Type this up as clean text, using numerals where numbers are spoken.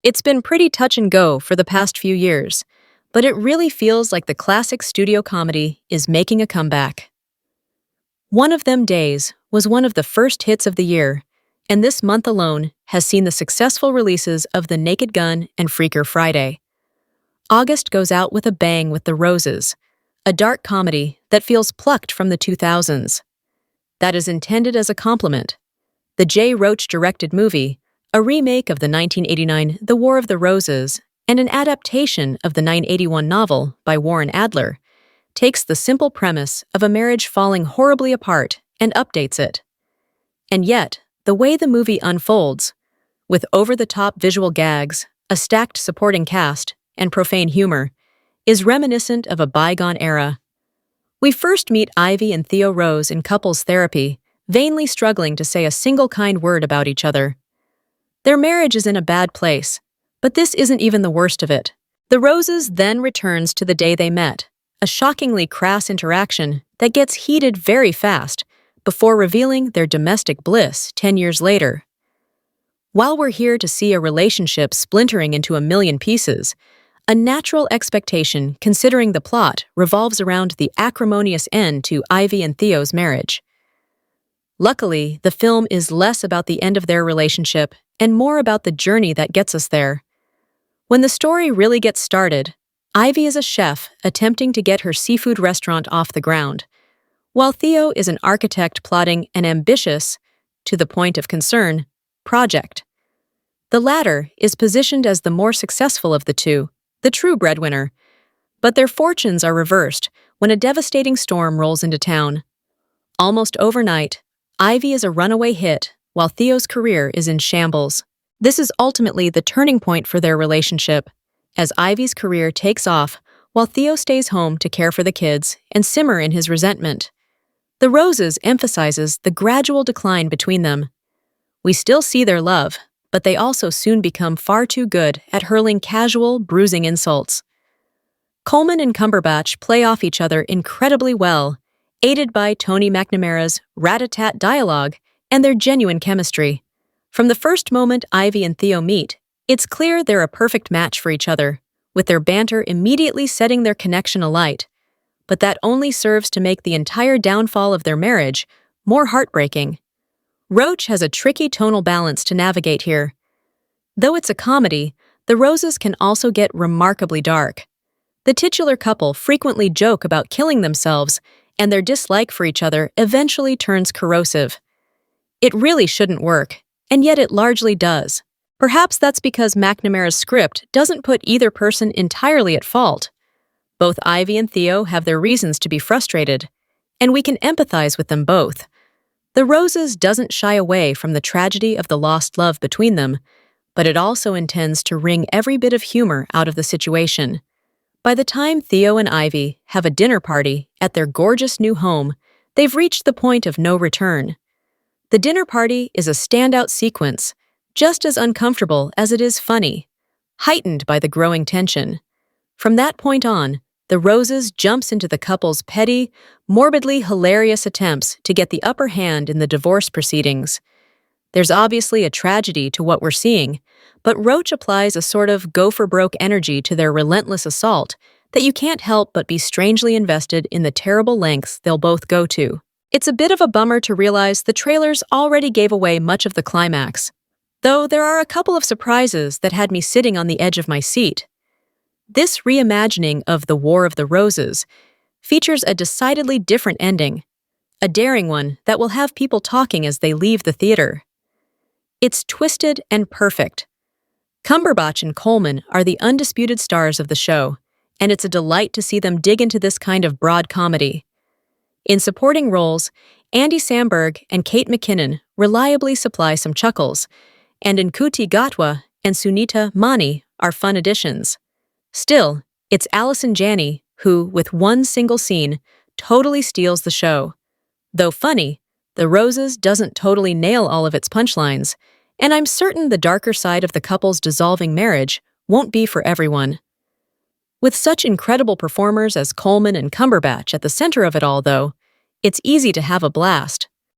It's been pretty touch and go for the past few years, but it really feels like the classic studio comedy is making a comeback. One of Them Days was one of the first hits of the year, and this month alone has seen the successful releases of The Naked Gun and Freaker Friday. August goes out with a bang with The Roses, a dark comedy that feels plucked from the 2000s. That is intended as a compliment. The Jay Roach-directed movie, a remake of the 1989 The War of the Roses and an adaptation of the 1981 novel by Warren Adler, takes the simple premise of a marriage falling horribly apart and updates it. And yet, the way the movie unfolds, with over-the-top visual gags, a stacked supporting cast, and profane humor, is reminiscent of a bygone era. We first meet Ivy and Theo Rose in couples therapy, vainly struggling to say a single kind word about each other. Their marriage is in a bad place, but this isn't even the worst of it. The Roses then returns to the day they met, a shockingly crass interaction that gets heated very fast before revealing their domestic bliss 10 years later. While we're here to see a relationship splintering into a million pieces, a natural expectation considering the plot revolves around the acrimonious end to Ivy and Theo's marriage. Luckily, the film is less about the end of their relationship and more about the journey that gets us there. When the story really gets started, Ivy is a chef attempting to get her seafood restaurant off the ground, while Theo is an architect plotting an ambitious, to the point of concern, project. The latter is positioned as the more successful of the two, the true breadwinner, but their fortunes are reversed when a devastating storm rolls into town. Almost overnight, Ivy is a runaway hit, while Theo's career is in shambles. This is ultimately the turning point for their relationship, as Ivy's career takes off while Theo stays home to care for the kids and simmer in his resentment. The Roses emphasizes the gradual decline between them. We still see their love, but they also soon become far too good at hurling casual, bruising insults. Colman and Cumberbatch play off each other incredibly well, aided by Tony McNamara's rat-a-tat dialogue and their genuine chemistry. From the first moment Ivy and Theo meet, it's clear they're a perfect match for each other, with their banter immediately setting their connection alight. But that only serves to make the entire downfall of their marriage more heartbreaking. Roach has a tricky tonal balance to navigate here. Though it's a comedy, The Roses can also get remarkably dark. The titular couple frequently joke about killing themselves, and their dislike for each other eventually turns corrosive. It really shouldn't work, and yet it largely does. Perhaps that's because McNamara's script doesn't put either person entirely at fault. Both Ivy and Theo have their reasons to be frustrated, and we can empathize with them both. The Roses doesn't shy away from the tragedy of the lost love between them, but it also intends to wring every bit of humor out of the situation. By the time Theo and Ivy have a dinner party at their gorgeous new home, they've reached the point of no return. The dinner party is a standout sequence, just as uncomfortable as it is funny, heightened by the growing tension. From that point on, The Roses jumps into the couple's petty, morbidly hilarious attempts to get the upper hand in the divorce proceedings. There's obviously a tragedy to what we're seeing, but Roach applies a sort of go-for-broke energy to their relentless assault that you can't help but be strangely invested in the terrible lengths they'll both go to. It's a bit of a bummer to realize the trailers already gave away much of the climax, though there are a couple of surprises that had me sitting on the edge of my seat. This reimagining of The War of the Roses features a decidedly different ending, a daring one that will have people talking as they leave the theater. It's twisted and perfect. Cumberbatch and Colman are the undisputed stars of the show, and it's a delight to see them dig into this kind of broad comedy. In supporting roles, Andy Samberg and Kate McKinnon reliably supply some chuckles, and Nkuti Gatwa and Sunita Mani are fun additions. Still, it's Allison Janney who, with one single scene, totally steals the show. Though funny, The Roses doesn't totally nail all of its punchlines, and I'm certain the darker side of the couple's dissolving marriage won't be for everyone. With such incredible performers as Colman and Cumberbatch at the center of it all, though, it's easy to have a blast.